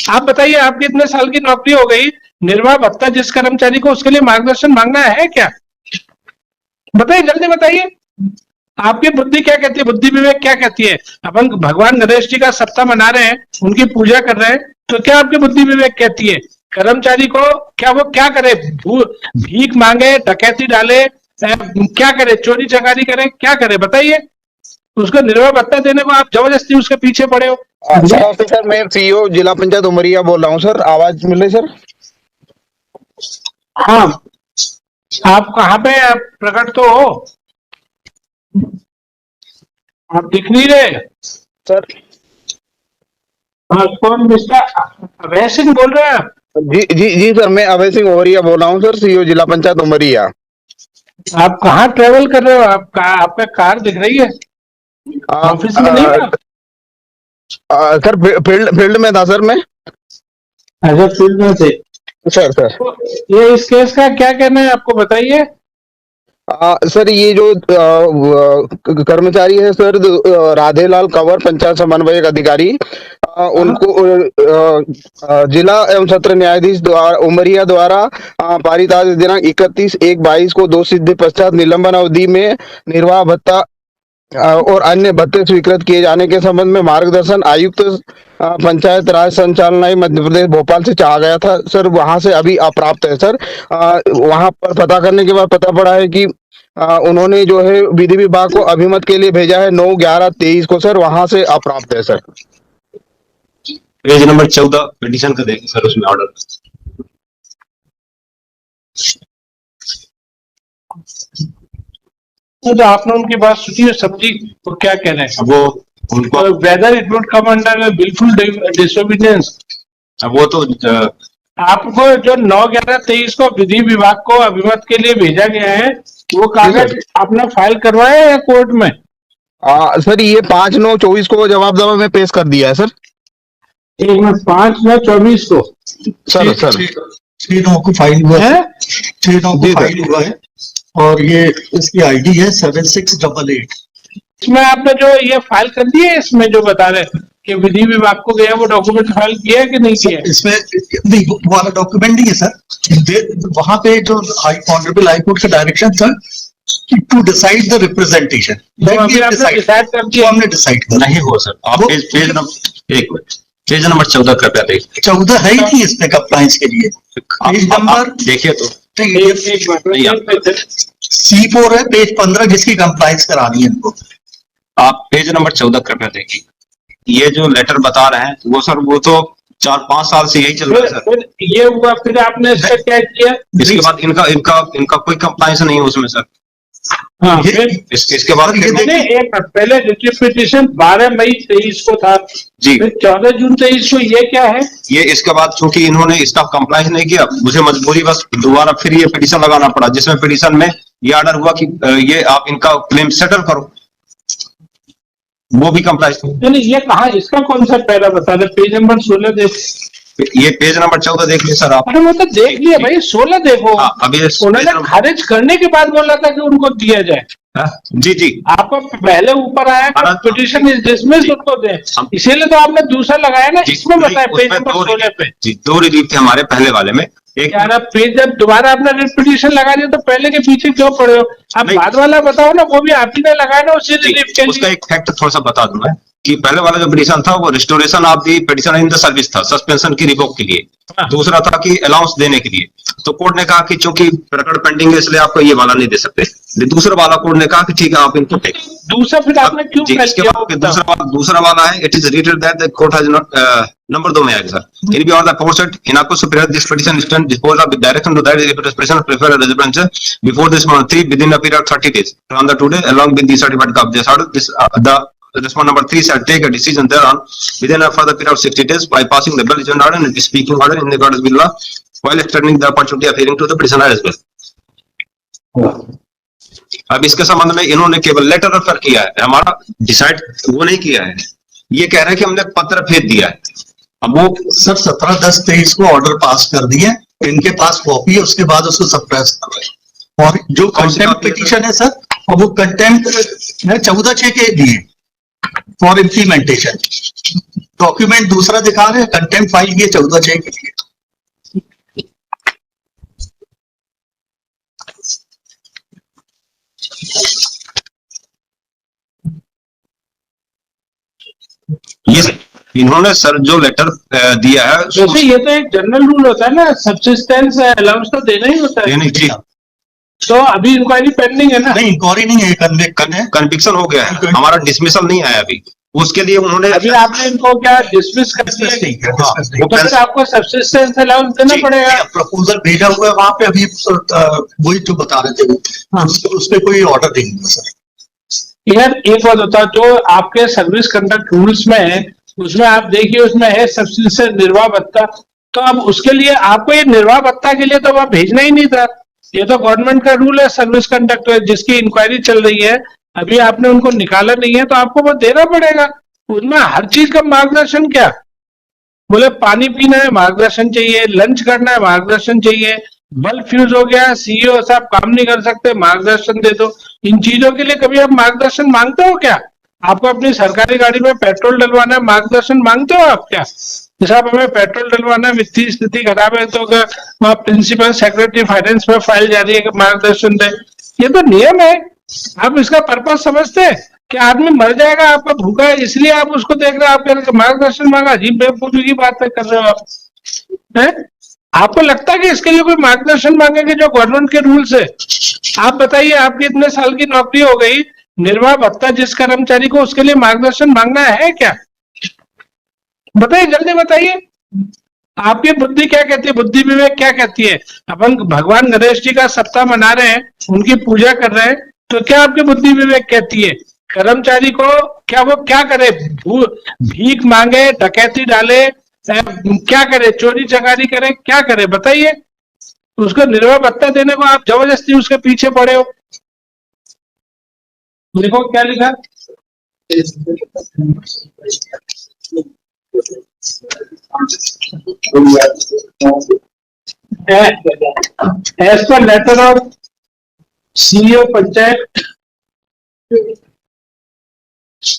आप बताइए, आपकी इतने साल की नौकरी हो गई, निर्वाह भत्ता जिस कर्मचारी को, उसके लिए मार्गदर्शन मांगना है क्या? बताइए, जल्दी बताइए। आपकी बुद्धि क्या कहती है, बुद्धि विवेक क्या कहती है? अपन भगवान गणेश जी का सप्ताह मना रहे हैं, उनकी पूजा कर रहे हैं, तो क्या आपकी बुद्धि विवेक कहती है कर्मचारी को क्या वो क्या करे? भीख मांगे, डकैती डाले, क्या करे, चोरी चकारी करे, क्या करे बताइए? उसको निर्भय भत्ता देने को आप जबरदस्ती उसके पीछे पड़े हो। सर मैं सीईओ जिला पंचायत उमरिया बोल रहा हूँ सर। आवाज मिल रही सर? हाँ, आप कहाँ पे प्रकट तो हो? आप दिख नहीं रहे सर। हाँ, कौन? मिस्टर अभय सिंह बोल रहे हैं आप? जी जी जी सर, मैं अभय सिंह उमरिया बोल रहा हूँ सर, सीईओ जिला पंचायत उमरिया। आप कहाँ ट्रेवल कर रहे हो? आपका कार दिख रही है, ऑफिस में नहीं है? सर फील्ड में था सर मैं। अच्छा, फील्ड में थे सर। तो ये इस केस का क्या कहना है आपको, बताइए। सर ये जो कर्मचारी है सर, राधेलाल कंवर, पंचायत समन्वयक अधिकारी, उनको जिला एवं सत्र न्यायाधीश द्वारा उमरिया द्वारा पारित आदेश दिनांक 31/1/22 को 2 सिद्धि पश्चात निलंबन अवधि में निर्वाह भत्ता और अन्य भत्ते स्वीकृत किए जाने के संबंध में मार्गदर्शन आयुक्त पंचायत राज संचालनालय मध्य प्रदेश भोपाल से चाहा गया था सर। वहां से अभी अप्राप्त है सर। वहां पर पता करने के बाद पता पड़ा है कि उन्होंने जो है विधि विभाग को अभिमत के लिए भेजा है 9/11/23 को सर। वहां से अप्राप्त है सर। पेज नंबर 14 पिटीशन का देखें सर, उसमें ऑर्डर। तो आपने उनकी बात सुनी और समझी, तो क्या कह रहे हैं वो उनको? Whether it would come under बिल्कुल डिसोबीडियंस। अब वो तो आपको जो 9/11/23 को विधि विभाग को अभिमत के लिए भेजा गया है, वो कागज आपने फाइल करवाया है कोर्ट में? सर ये 5/9/24 को जवाबनामा में पेश कर दिया है सर। 5/9/24 को सर 6/9 को फाइल हुआ है, 6/9 को फाइल हुआ है, और ये इसकी आईडी है 7688। इसमें आपने जो ये फाइल कर दी है, इसमें जो बता रहे हैं कि विधि विभाग को गया, वो डॉक्यूमेंट फाइल किया है कि नहीं किया? इसमें नहीं, वो वाला डॉक्यूमेंट नहीं है सर। वहां पे जो ऑनरेबल हाई कोर्ट का डायरेक्शन था टू डिसाइड द रिप्रेजेंटेशन, हमने डिसाइड कर नहीं हो सर। आप पेज नंबर, एक मिनट, पेज नंबर 14 कृपया देखिए। 14 है ही नहीं इसमें कंप्लायंस के लिए। पेज नंबर देखिए तो C4 है, पेज 15 जिसकी कंप्लायंस करानी है इनको। आप पेज नंबर 14 कृपया देखिए। ये जो लेटर बता रहे हैं वो सर, वो तो 4-5 साल से यही चल रहा है सर। ये हुआ, फिर आपने इसका क्या किया? इसके बाद इनका कोई कंप्लायंस नहीं है उसमें सर। हाँ, इसके बाद पहले पिटीशन 12 मई 23 को था जी, फिर 14 जून 23 को। ये क्या है? ये इसके बाद चूंकि इन्होंने इसका कंप्लायंस नहीं किया, मुझे मजबूरी बस दोबारा फिर ये पिटीशन लगाना पड़ा, जिसमें पिटीशन में ये ऑर्डर हुआ कि ये आप इनका क्लेम सेटल करो। वो भी कंप्लायंस नहीं, ये कहा, इसका कौन सा पैरा बता रहे? पेज नंबर 16 देख। ये पेज नंबर 14 देख लिया सर आप। अरे वो तो देख लिया भाई, 16 देखो। अभी उन्होंने खारिज करने के बाद बोला था कि उनको दिया जाए। जी जी, आपको पहले ऊपर आया पिटीशन इज डिसमिस्ड, उनको दे, इसीलिए तो आपने दूसरा लगाया ना। इसमें बताया पेज नंबर 16 पे जी 2 रिलीफ थे हमारे पहले वाले में। एक पेज जब दोबारा आपने पिटीशन लगा दिया, तो पहले के पीछे क्यों पड़े हो? आप बाद वाला बताओ ना, वो भी आप ही ने लगाया ना उसी रिलीफ के लिए। उसका एक फैक्ट थोड़ा सा बता दूं मैं कि पहले वाला जो पिटीशन था वो restoration of the petition in the service था, सस्पेंशन की रिवोक के लिए। दूसरा था कि अलाउंस देने के लिए। तो कोर्ट ने कहा कि चूंकि प्रकरण पेंडिंग है इसलिए आपको ये वाला नहीं दे सकते। दूसरा वाला कोर्ट ने कहा कि ठीक है आप इनको टेक। दूसरा फिर आपने क्यों किया? दूसरा वाला है, it is rated that the court has not, number 2 में आएगा सर। इन बियॉन्ड द पोर्सेट इनाको superior this petition stand dispose of with direction to that it is present prefer residence before this month 3 within a period 30 days from the today along with the certificate of this order. This the respondent number 3 shall take a decision thereon within a further period of 60 days by passing the belligerent order and speaking order in accordance with law while extending the opportunity of hearing to the petitioner as well. अब इसके संबंध में इन्होंने केवल letter refer किया है, हमारा decide वो नहीं किया है। ये कह रहे हैं कि हमने पत्र भेज दिया है। अब वो सर 17/10/23 को ऑर्डर पास कर दिए, इनके पास कॉपी है, उसके बाद उसको सप्रेस कर रहे हैं। और जो कंटेम्प्ट पिटीशन है सर, वो कंटेम्प्ट है 14/6 के लिए। For implementation. डॉक्यूमेंट दूसरा दिखा रहे हैं, कंटेम्प्ट फाइल किए 14/6 के लिए। ये इन्होंने सर जो लेटर दिया है जैसे ये तो एक जनरल रूल होता है ना, सब्सिस्टेंस अलाउंस तो देना ही होता है। देने जी तो अभी इंक्वायरी पेंडिंग है ना? नहीं, इंक्वायरी नहीं है, कन्विक्शन है। कन्विक्शन हो गया है, हमारा डिसमिसल नहीं आया अभी। उसके लिए उन्होंने अभी आपने इनको क्या डिसमिस कर दिया? नहीं है, हाँ, discuss नहीं वो तो फिर आपको सब्सिस्टेंस अलाउंस देना पड़ेगा। प्रपोजल भेजा हुआ है वहां पे, अभी वही जो बता रहे थे, हाँ। उस पे कोई ऑर्डर नहीं है सर। यार एक बात होता है, जो आपके सर्विस कंडक्ट रूल्स में है, उसमें आप देखिए, उसमें है सब्सिस्टेंस निर्वाह भत्ता। तो अब उसके लिए आपको ये निर्वाह भत्ता के लिए तो वहां भेजना ही नहीं था। ये तो गवर्नमेंट का रूल है सर्विस कंडक्ट, जिसकी इंक्वायरी चल रही है, अभी आपने उनको निकाला नहीं है तो आपको वो देना पड़ेगा। उसमें हर चीज का मार्गदर्शन क्या, बोले पानी पीना है मार्गदर्शन चाहिए, लंच करना है मार्गदर्शन चाहिए, बल्ब फ्यूज हो गया सीईओ साहब काम नहीं कर सकते मार्गदर्शन दे दो। इन चीजों के लिए कभी आप मार्गदर्शन मांगते हो क्या? आपको अपनी सरकारी गाड़ी में पेट्रोल डलवाना है, मार्गदर्शन मांगते हो आप क्या? साहब हमें पेट्रोल डलवाना है, वित्तीय स्थिति खराब है, तो वहाँ प्रिंसिपल सेक्रेटरी फाइनेंस में फाइल जारी है कि मार्गदर्शन दे। ये तो नियम है। आप इसका पर्पज समझते हैं कि आदमी मर जाएगा, आपका भूखा है, इसलिए आप उसको देख रहे हो, आप कह रहे मार्गदर्शन मांगा? अजीब बेवकूफी की बात कर रहे हो आप, हैं? आपको लगता है कि इसके लिए कोई मार्गदर्शन मांगेंगे जो गवर्नमेंट के रूल्स है? आप बताइए, आपकी इतने साल की नौकरी हो गई, निर्वाह भत्ता जिस कर्मचारी को, उसके लिए मार्गदर्शन मांगना है क्या? बताइए, जल्दी बताइए। आपकी बुद्धि क्या कहती है, बुद्धि विवेक क्या कहती है? अपन भगवान गणेश जी का सप्ताह मना रहे हैं, उनकी पूजा कर रहे हैं, तो क्या आपकी बुद्धि विवेक कहती है कर्मचारी को क्या वो क्या करे? भीख मांगे, डकैती डाले, क्या करे, चोरी चकारी करे, क्या करे? बताइए। उसको निर्वाह भत्ता देने को आप जबरदस्ती उसके पीछे पड़े हो। देखो क्या लिखा, as per letter of CEO panchayat,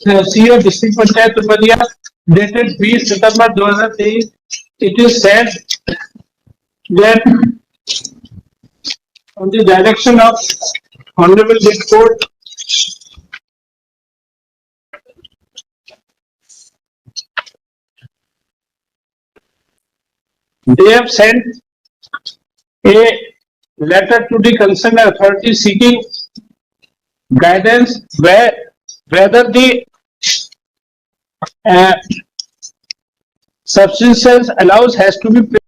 CEO district panchayat Umaria dated 20 September 2023, it is said that on the direction of Honorable Big Court, they have sent a letter to the concerned authority seeking guidance whether the subsistence allowance has to be paid